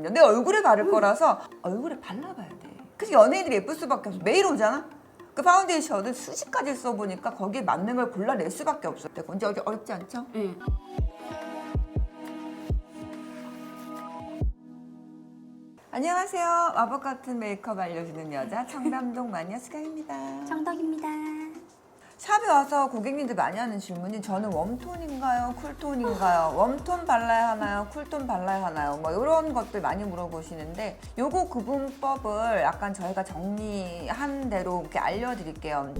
내 얼굴에 바를 거라서 얼굴에 발라봐야 돼. 그래서 연예인들이 예쁠 수밖에 없어. 매일 오잖아? 그 파운데이션을 수십 가지 써보니까 거기에 맞는 걸 골라낼 수밖에 없어. 이제 어렵지 않죠? 응. 안녕하세요. 마법 같은 메이크업 알려주는 여자 청담동 마니아 수경입니다. 정덕입니다. 샵에 와서 고객님들 많이 하는 질문이 저는 웜톤인가요? 쿨톤인가요? 웜톤 발라야 하나요? 쿨톤 발라야 하나요? 뭐 이런 것들 많이 물어보시는데 요거 구분법을 약간 저희가 정리한 대로 이렇게 알려드릴게요.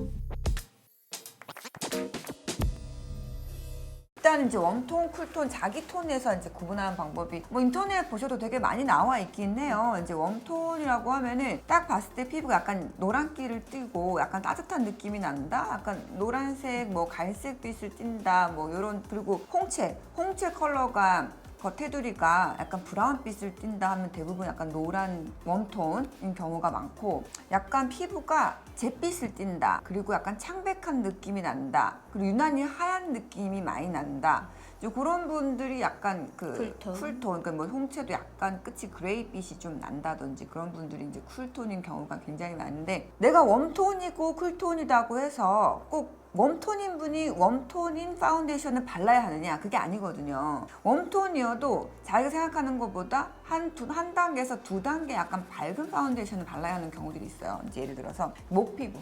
일단 이제 웜톤, 쿨톤, 자기 톤에서 이제 구분하는 방법이 뭐 인터넷 보셔도 되게 많이 나와 있긴 해요. 이제 웜톤이라고 하면은 딱 봤을 때 피부가 약간 노란기를 띠고 약간 따뜻한 느낌이 난다. 약간 노란색, 뭐 갈색빛을 띈다. 뭐 이런 그리고 홍채 컬러가 테두리가 약간 브라운빛을 띈다 하면 대부분 약간 노란 웜톤인 경우가 많고 약간 피부가 잿빛을 띈다 그리고 약간 창백한 느낌이 난다 그리고 유난히 하얀 느낌이 많이 난다 이제 그런 분들이 약간 그 쿨톤 그러니까 뭐 홍채도 약간 끝이 그레이빛이 좀 난다든지 그런 분들이 이제 쿨톤인 경우가 굉장히 많은데 내가 웜톤이고 쿨톤이라고 해서 꼭 웜톤인 분이 웜톤인 파운데이션을 발라야 하느냐 그게 아니거든요. 웜톤이어도 자기가 생각하는 것보다 한 단계에서 두 단계 약간 밝은 파운데이션을 발라야 하는 경우들이 있어요. 이제 예를 들어서 목 피부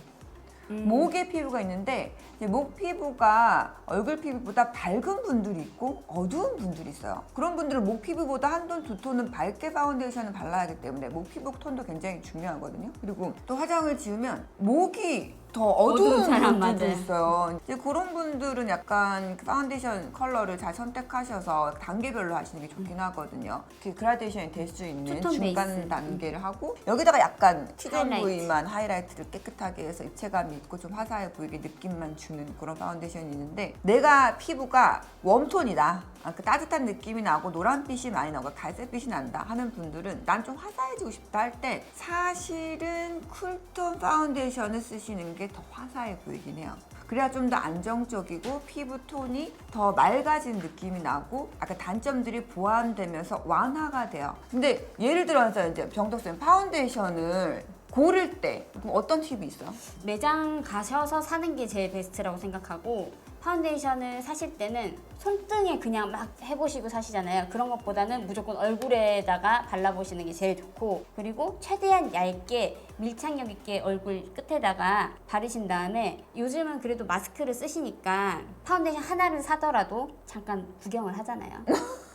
목의 피부가 있는데 이제 목 피부가 얼굴 피부보다 밝은 분들이 있고 어두운 분들이 있어요. 그런 분들은 목 피부보다 한 톤, 두 톤은 밝게 파운데이션을 발라야 하기 때문에 목 피부 톤도 굉장히 중요하거든요. 그리고 또 화장을 지우면 목이 더 어두운 분들도 있어요. 이제 그런 분들은 약간 파운데이션 컬러를 잘 선택하셔서 단계별로 하시는 게 좋긴 하거든요. 그라데이션이 될 수 있는 중간 베이스. 단계를 하고 여기다가 약간 T존 부위만 하이라이트를 깨끗하게 해서 입체감이 있고 좀 화사해 보이게 느낌만 주는 그런 파운데이션이 있는데 내가 피부가 웜톤이다. 그 따뜻한 느낌이 나고 노란빛이 많이 나고 갈색빛이 난다 하는 분들은 난 좀 화사해지고 싶다 할 때 사실은 쿨톤 파운데이션을 쓰시는 게 더 화사해 보이긴 해요. 그래야 좀 더 안정적이고 피부 톤이 더 맑아진 느낌이 나고 아까 단점들이 보완되면서 완화가 돼요. 근데 예를 들어서 이제 병덕쌤 파운데이션을 고를 때 그럼 어떤 팁이 있어요? 매장 가셔서 사는 게 제일 베스트라고 생각하고 파운데이션을 사실 때는 손등에 그냥 막 해보시고 사시잖아요. 그런 것보다는 무조건 얼굴에다가 발라보시는 게 제일 좋고 그리고 최대한 얇게 밀착력 있게 얼굴 끝에다가 바르신 다음에 요즘은 그래도 마스크를 쓰시니까 파운데이션 하나를 사더라도 잠깐 구경을 하잖아요.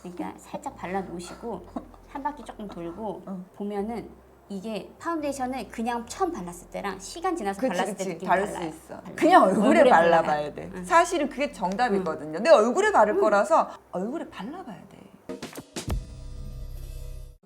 그러니까 살짝 발라놓으시고 한 바퀴 조금 돌고 보면은 이게 파운데이션을 그냥 처음 발랐을 때랑 시간 지나서 발랐을 때 느낌이 다를 달라요. 수 있어. 그냥 얼굴에 발라봐야 돼. 응. 사실은 그게 정답이거든요. 내 얼굴에 바를 거라서 얼굴에 발라봐야 돼.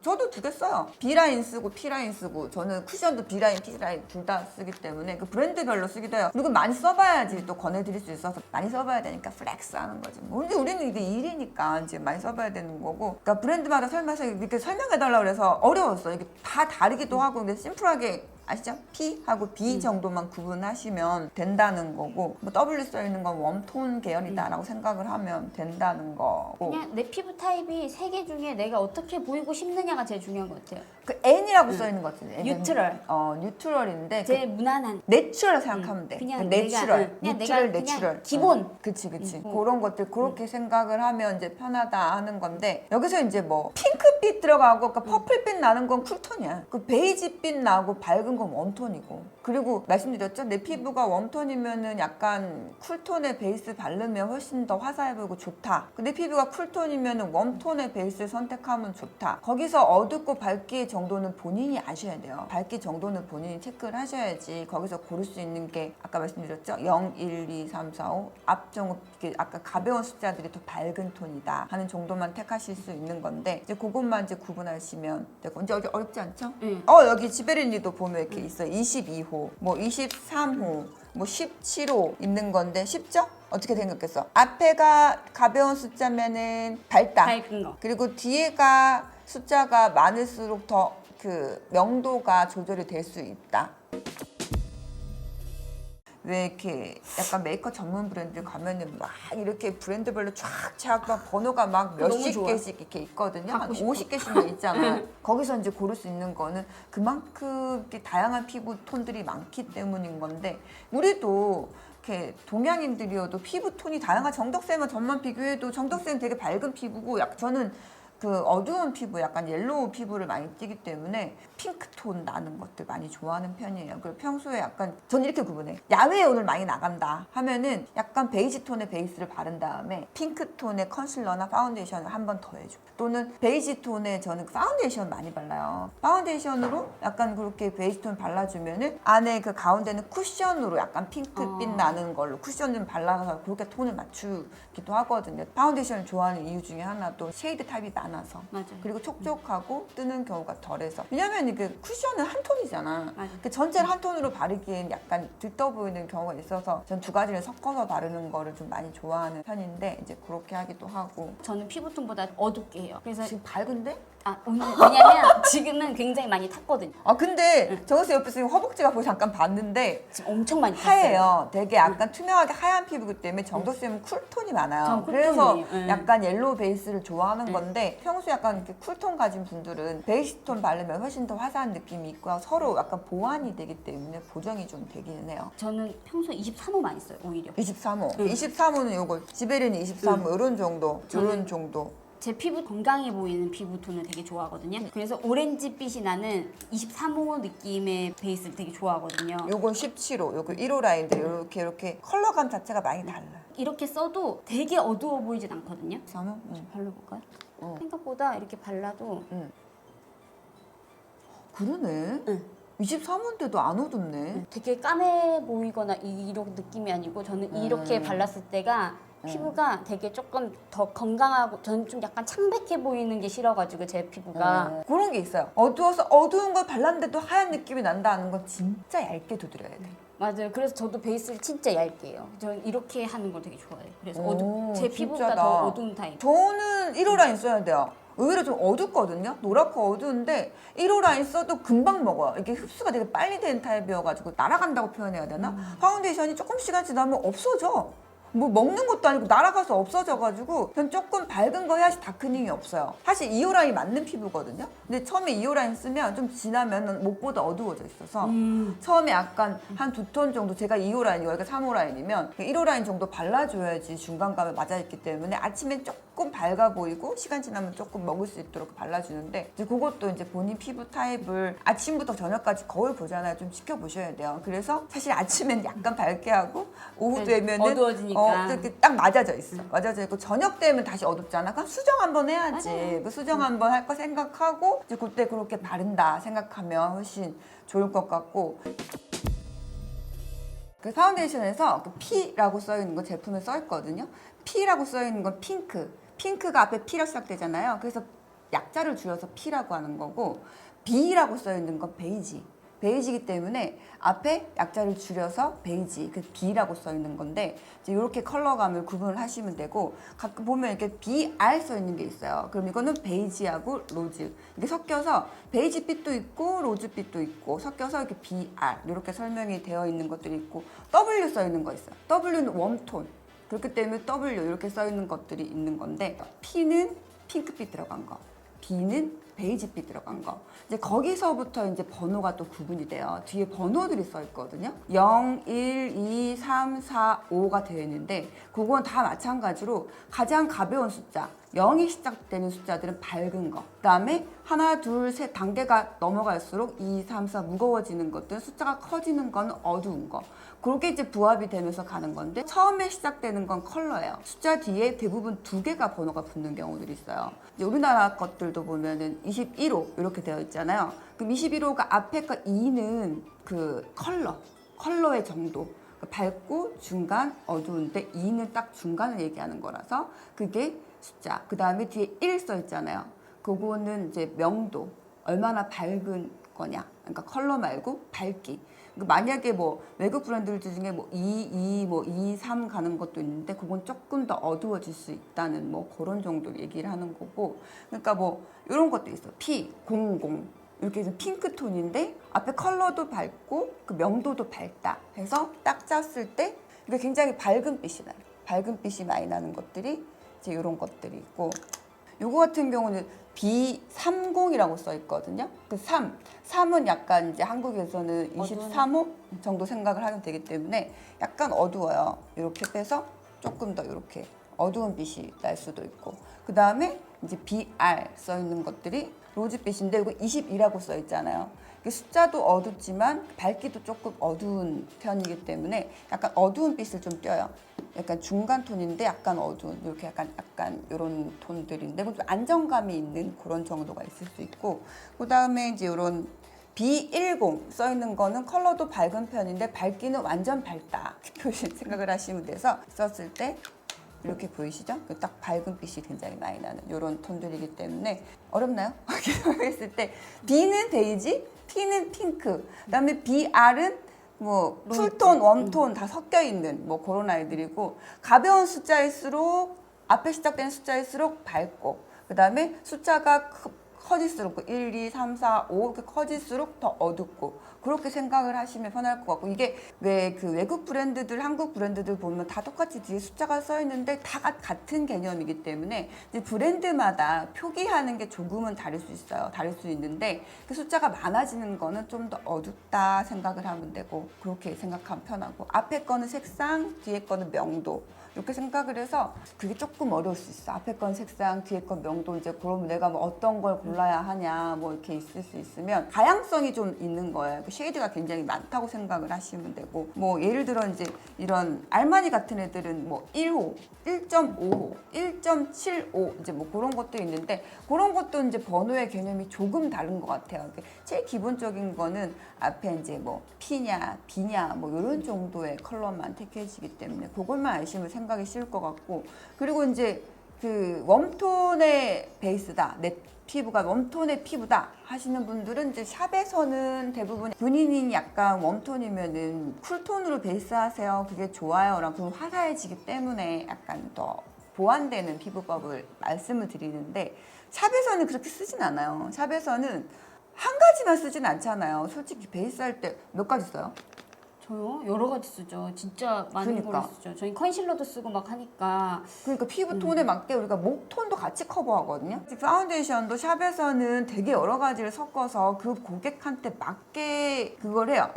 저도 두 개 써요. B라인 쓰고 P라인 쓰고 저는 쿠션도 B라인, P라인 둘 다 쓰기 때문에 그 브랜드별로 쓰기도 해요. 그리고 많이 써봐야지 또 권해드릴 수 있어서 많이 써봐야 되니까 플렉스 하는 거지. 근데 우리는 이게 일이니까 이제 많이 써봐야 되는 거고 그러니까 브랜드마다 이렇게 설명해달라고 그래서 어려웠어. 이게 다 다르기도 하고 근데 심플하게 아시죠? P하고 B 정도만 구분하시면 된다는 거고 뭐 W 써있는 건 웜톤 계열이다라고 생각을 하면 된다는 거고 그냥 내 피부 타입이 세 개 중에 내가 어떻게 보이고 싶느냐가 제일 중요한 것 같아요. 그 N이라고 써있는 것 같은데 뉴트럴. 뉴트럴인데 제일 무난한. 내추럴 생각하면 돼. 그냥 내추럴, 그냥 뉴트럴, 내가 내추럴. 그냥 기본. 그치. 그런 것들 그렇게 생각을 하면 이제 편하다 하는 건데 여기서 이제 뭐 핑크빛 들어가고 그러니까 퍼플빛 나는 건 쿨톤이야. 그 베이지빛 나고 밝은 건 웜톤이고. 그리고 말씀드렸죠? 내 피부가 웜톤이면은 약간 쿨톤의 베이스 바르면 훨씬 더 화사해 보이고 좋다. 내 피부가 쿨톤이면은 웜톤의 베이스를 선택하면 좋다. 거기서 어둡고 밝기 정도는 본인이 아셔야 돼요. 밝기 정도는 본인이 체크를 하셔야지 거기서 고를 수 있는 게 아까 말씀드렸죠? 0, 1, 2, 3, 4, 5 앞정 아까 가벼운 숫자들이 더 밝은 톤이다 하는 정도만 택하실 수 있는 건데 이제 그것만 이제 구분하시면 되고 이제 여기 어렵지 않죠? 여기 지베릴리도 보면 이렇게 있어요. 22호, 뭐 23호, 뭐 17호 있는 건데 쉽죠? 어떻게 생각했어? 앞에가 가벼운 숫자면은 밝다. 밝은 거. 그리고 뒤에가 숫자가 많을수록 더 그 명도가 조절이 될 수 있다. 왜 이렇게 약간 메이크업 전문 브랜드 가면은 막 이렇게 브랜드별로 쫙쫙 막 번호가 막 너무 몇십 좋아. 개씩 이렇게 있거든요. 한 갖고 싶어. 50개씩만 있잖아요. 거기서 이제 고를 수 있는 거는 그만큼 이렇게 다양한 피부 톤들이 많기 때문인 건데 우리도 이렇게 동양인들이어도 피부 톤이 다양한 정덕쌤은 전만 비교해도 정덕쌤은 되게 밝은 피부고 저는 그 어두운 피부, 약간 옐로우 피부를 많이 띠기 때문에 핑크톤 나는 것들 많이 좋아하는 편이에요. 그리고 평소에 약간 저는 이렇게 구분해. 야외에 오늘 많이 나간다 하면은 약간 베이지 톤의 베이스를 바른 다음에 핑크톤의 컨실러나 파운데이션을 한 번 더 해줘. 또는 베이지 톤에 저는 파운데이션 많이 발라요. 파운데이션으로 약간 그렇게 베이지 톤 발라주면은 안에 그 가운데는 쿠션으로 약간 핑크빛 나는 걸로 쿠션 좀 발라서 그렇게 톤을 맞추기도 하거든요. 파운데이션을 좋아하는 이유 중에 하나도 쉐이드 타입이 많아서. 맞아요. 그리고 촉촉하고 뜨는 경우가 덜해서. 왜냐면 이게 쿠션은 한 톤이잖아. 맞아요. 그 전체를 한 톤으로 바르기엔 약간 들떠 보이는 경우가 있어서 전 두 가지를 섞어서 바르는 거를 좀 많이 좋아하는 편인데 이제 그렇게 하기도 하고. 저는 피부톤보다 어둡게 해요. 그래서 지금 밝은데? 오늘 왜냐면 지금은 굉장히 많이 탔거든요. 아 근데 정수 옆에서 허벅지가 보고 잠깐 봤는데 지금 엄청 많이 탔어요. 하얘요. 되게 약간 투명하게 하얀 피부기 때문에 정도쌤은 쿨톤이 많아요. 전 그래서 쿨톤이에요. 약간 옐로우 베이스를 좋아하는 건데 평소에 약간 이렇게 쿨톤 가진 분들은 베이지톤 바르면 훨씬 더 화사한 느낌이 있고 서로 약간 보완이 되기 때문에 보정이 좀 되기는 해요. 저는 평소에 23호 많이 써요, 오히려. 23호. 23호는 요거 지베리는 23호 요런 정도. 요런 정도. 제 피부 건강해 보이는 피부톤을 되게 좋아하거든요. 그래서 오렌지빛이 나는 23호 느낌의 베이스를 되게 좋아하거든요. 요건 17호. 요거 1호 라인들 이렇게 컬러감 자체가 많이 달라요. 이렇게 써도 되게 어두워 보이진 않거든요. 23호? 응. 발라볼까요? 생각보다 이렇게 발라도 그러네. 응. 23호인데도 안 어둡네. 되게 까매 보이거나 이런 느낌이 아니고 저는 이렇게 발랐을 때가 피부가 되게 조금 더 건강하고 저는 좀 약간 창백해 보이는 게 싫어가지고 제 피부가 그런 게 있어요. 어두워서 어두운 걸 발랐는데도 하얀 느낌이 난다는 건 진짜 얇게 두드려야 돼. 맞아요. 그래서 저도 베이스를 진짜 얇게 해요. 저는 이렇게 하는 걸 되게 좋아해요. 그래서 오, 제 피부보다 진짜다. 더 어두운 타입. 저는 1호 라인 써야 돼요. 의외로 좀 어둡거든요. 노랗고 어두운데 1호 라인 써도 금방 먹어요. 이게 흡수가 되게 빨리 되는 타입이어가지고 날아간다고 표현해야 되나? 파운데이션이 조금 시간 지나면 없어져. 뭐 먹는 것도 아니고 날아가서 없어져가지고 전 조금 밝은 거 해야지 다크닝이 없어요. 사실 2호 라인 맞는 피부거든요. 근데 처음에 2호 라인 쓰면 좀 지나면 목보다 어두워져 있어서 처음에 약간 한 두 톤 정도 제가 2호 라인이고 여기가 3호 라인이면 1호 라인 정도 발라줘야지 중간감에 맞아있기 때문에 아침엔 조금 밝아 보이고 시간 지나면 조금 먹을 수 있도록 발라주는데 이제 그것도 이제 본인 피부 타입을 아침부터 저녁까지 거울 보잖아요. 좀 지켜보셔야 돼요. 그래서 사실 아침엔 약간 밝게 하고 오후 되면은 어두워지니까. 이렇게 딱 맞아져 있어. 맞아져 있고 저녁 되면 다시 어둡잖아. 그럼 수정 한번 해야지. 맞아요. 그 수정 한번 할 거 생각하고 이제 그때 그렇게 바른다 생각하면 훨씬 좋을 것 같고. 그 파운데이션에서 그 P라고 써 있는 거 제품에 써 있거든요. P라고 써 있는 건 핑크. 핑크가 앞에 P로 시작되잖아요. 그래서 약자를 줄여서 P라고 하는 거고 B라고 써 있는 건 베이지. 베이지이기 때문에 앞에 약자를 줄여서 베이지, 그 B라고 써 있는 건데 이제 이렇게 컬러감을 구분을 하시면 되고 가끔 보면 이렇게 BR 써 있는 게 있어요. 그럼 이거는 베이지하고 로즈 이게 섞여서 베이지빛도 있고 로즈빛도 있고 섞여서 이렇게 BR 이렇게 설명이 되어 있는 것들이 있고 W 써 있는 거 있어요. W는 웜톤 그렇기 때문에 W 이렇게 써 있는 것들이 있는 건데 P는 핑크빛 들어간 거, B는 베이지빛 들어간 거. 이제 거기서부터 이제 번호가 또 구분이 돼요. 뒤에 번호들이 써 있거든요. 0, 1, 2, 3, 4, 5가 되어 있는데 그건 다 마찬가지로 가장 가벼운 숫자 0이 시작되는 숫자들은 밝은 거. 그다음에 하나, 둘, 셋 단계가 넘어갈수록 2, 3, 4 무거워지는 것들은 숫자가 커지는 건 어두운 거. 그렇게 이제 부합이 되면서 가는 건데 처음에 시작되는 건 컬러예요. 숫자 뒤에 대부분 두 개가 번호가 붙는 경우들이 있어요. 이제 우리나라 것들도 보면은 21호 이렇게 되어 있잖아요. 그럼 21호가 앞에 거 2는 그 컬러의 정도. 밝고 중간 어두운데 2는 딱 중간을 얘기하는 거라서 그게 숫자. 그 다음에 뒤에 1 써 있잖아요. 그거는 이제 명도. 얼마나 밝은 거냐. 그러니까 컬러 말고 밝기. 만약에 뭐 외국 브랜드들 중에 뭐 2, 3 가는 것도 있는데 그건 조금 더 어두워질 수 있다는 뭐 그런 정도 얘기를 하는 거고 그러니까 뭐 이런 것도 있어. P, 00 이렇게 좀 핑크톤인데 앞에 컬러도 밝고 그 명도도 밝다 해서 딱 짰을 때 이게 굉장히 밝은 빛이 나요. 밝은 빛이 많이 나는 것들이 이제 이런 것들이 있고, 요거 같은 경우는 B30이라고 써 있거든요. 그 3은 약간 이제 한국에서는 23호 정도 생각을 하면 되기 때문에 약간 어두워요. 이렇게 빼서 조금 더 이렇게 어두운 빛이 날 수도 있고, 그 다음에 이제 BR 써 있는 것들이 로즈빛인데 이거 22라고 써 있잖아요. 숫자도 어둡지만 밝기도 조금 어두운 편이기 때문에 약간 어두운 빛을 좀 띄어요. 약간 중간 톤인데 약간 어두운 이렇게 약간 이런 톤들인데 좀 안정감이 있는 그런 정도가 있을 수 있고, 그 다음에 이제 이런 B10 써 있는 거는 컬러도 밝은 편인데 밝기는 완전 밝다 표시 생각을 하시면 돼서 썼을 때 이렇게 보이시죠? 딱 밝은 빛이 굉장히 많이 나는 이런 톤들이기 때문에 어렵나요? 했을 때 B는 베이지, P는 핑크, 그다음에 BR은 뭐 쿨톤, 웜톤 다 섞여 있는 뭐 그런 아이들이고, 가벼운 숫자일수록 앞에 시작되는 숫자일수록 밝고, 그다음에 숫자가 커질수록 1, 2, 3, 4, 5 이렇게 커질수록 더 어둡고, 그렇게 생각을 하시면 편할 것 같고, 이게 왜 그 외국 브랜드들, 한국 브랜드들 보면 다 똑같이 뒤에 숫자가 써 있는데 다 같은 개념이기 때문에 이제 브랜드마다 표기하는 게 조금은 다를 수 있어요. 다를 수 있는데 그 숫자가 많아지는 거는 좀 더 어둡다 생각을 하면 되고, 그렇게 생각하면 편하고, 앞에 거는 색상, 뒤에 거는 명도 이렇게 생각을 해서 그게 조금 어려울 수 있어. 앞에 건 색상, 뒤에 건 명도. 이제 그러면 내가 뭐 어떤 걸 골라야 하냐 뭐 이렇게 있을 수 있으면 다양성이 좀 있는 거예요. 그 쉐이드가 굉장히 많다고 생각을 하시면 되고, 뭐 예를 들어 이제 이런 알마니 같은 애들은 뭐 1호, 1.5호, 1.75 이제 뭐 그런 것도 있는데, 그런 것도 이제 번호의 개념이 조금 다른 것 같아요. 제일 기본적인 거는 앞에 이제 뭐 P냐, B냐 뭐 이런 정도의 컬러만 택해지기 때문에 그것만 아시면 생각이 쉬울 것 같고, 그리고 이제 그 웜톤의 베이스다, 내 피부가 웜톤의 피부다 하시는 분들은 이제 샵에서는 대부분 본인이 약간 웜톤이면은 쿨톤으로 베이스하세요. 그게 좋아요랑 좀 화사해지기 때문에 약간 더 보완되는 피부법을 말씀을 드리는데, 샵에서는 그렇게 쓰진 않아요. 샵에서는 한 가지만 쓰진 않잖아요. 솔직히 베이스 할 때 몇 가지 써요? 저요? 여러 가지 쓰죠. 진짜 많은 그러니까. 걸 쓰죠. 저희 컨실러도 쓰고 막 하니까. 그러니까 피부 톤에 맞게 우리가 목 톤도 같이 커버하거든요. 파운데이션도 샵에서는 되게 여러 가지를 섞어서 그 고객한테 맞게 그걸 해요.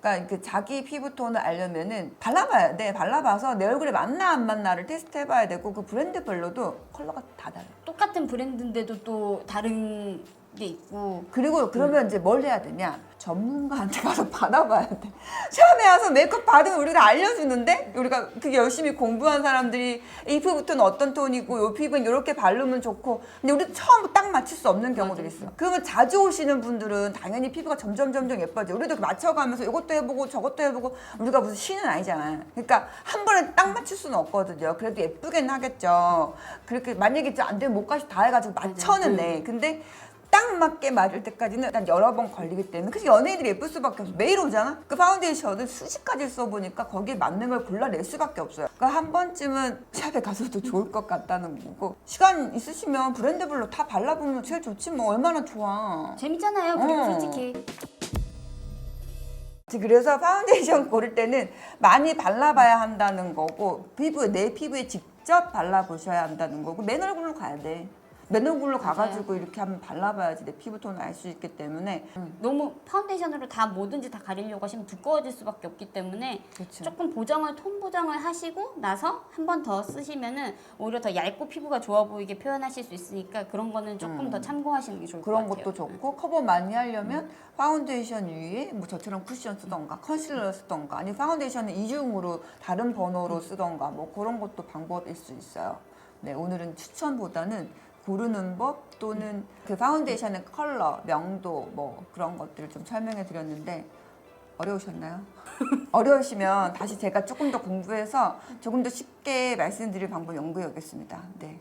그러니까 그 자기 피부 톤을 알려면은 발라봐야 돼. 발라봐서 내 얼굴에 맞나 안 맞나를 테스트해봐야 되고, 그 브랜드별로도 컬러가 다 달라요. 똑같은 브랜드인데도 또 다른 게 있고. 그리고 그러면 이제 뭘 해야 되냐? 전문가한테 가서 받아봐야 돼. 샵에 와서 메이크업 받으면 우리가 알려주는데, 우리가 그게 열심히 공부한 사람들이 이 피부톤은 어떤 톤이고 이 피부는 이렇게 바르면 좋고, 근데 우리 처음 딱 맞출 수 없는 경우들이 있어. 그러면 자주 오시는 분들은 당연히 피부가 점점 예뻐져. 우리도 맞춰가면서 이것도 해보고 저것도 해보고, 우리가 무슨 신은 아니잖아요. 그러니까 한 번에 딱 맞출 수는 없거든요. 그래도 예쁘긴 하겠죠. 그렇게 만약에 안 되면 목까지 다 해가지고 맞춰는 근데 딱 맞게 맞을 때까지는 일단 여러 번 걸리기 때문에, 그래서 연예인들이 예쁠 수밖에 없어. 매일 오잖아? 그 파운데이션을 수십 가지 써보니까 거기에 맞는 걸 골라낼 수밖에 없어요. 그러니까 한 번쯤은 샵에 가서도 좋을 것 같다는 거고, 시간 있으시면 브랜드별로 다 발라보면 제일 좋지 뭐. 얼마나 좋아. 재밌잖아요. 그리고 솔직히. 그래서 파운데이션 고를 때는 많이 발라봐야 한다는 거고, 내 피부에 직접 발라보셔야 한다는 거고, 맨 얼굴로 가야 돼. 맨 얼굴로 가가지고 이렇게 한번 발라봐야지 내 피부톤을 알 수 있기 때문에. 너무 파운데이션으로 다 뭐든지 다 가리려고 하시면 두꺼워질 수밖에 없기 때문에 그렇죠. 조금 톤 보정을 하시고 나서 한 번 더 쓰시면은 오히려 더 얇고 피부가 좋아 보이게 표현하실 수 있으니까, 그런 거는 조금 더 참고하시는 게 좋을 것 그런 같아요. 것도 좋고, 커버 많이 하려면 파운데이션 위에 뭐 저처럼 쿠션 쓰던가 컨실러 쓰던가, 아니면 파운데이션은 이중으로 다른 번호로 쓰던가, 뭐 그런 것도 방법일 수 있어요. 네, 오늘은 추천보다는 고르는 법 또는 그 파운데이션의 컬러, 명도 뭐 그런 것들을 좀 설명해 드렸는데, 어려우셨나요? 어려우시면 다시 제가 조금 더 공부해서 조금 더 쉽게 말씀드릴 방법 연구해 오겠습니다. 네.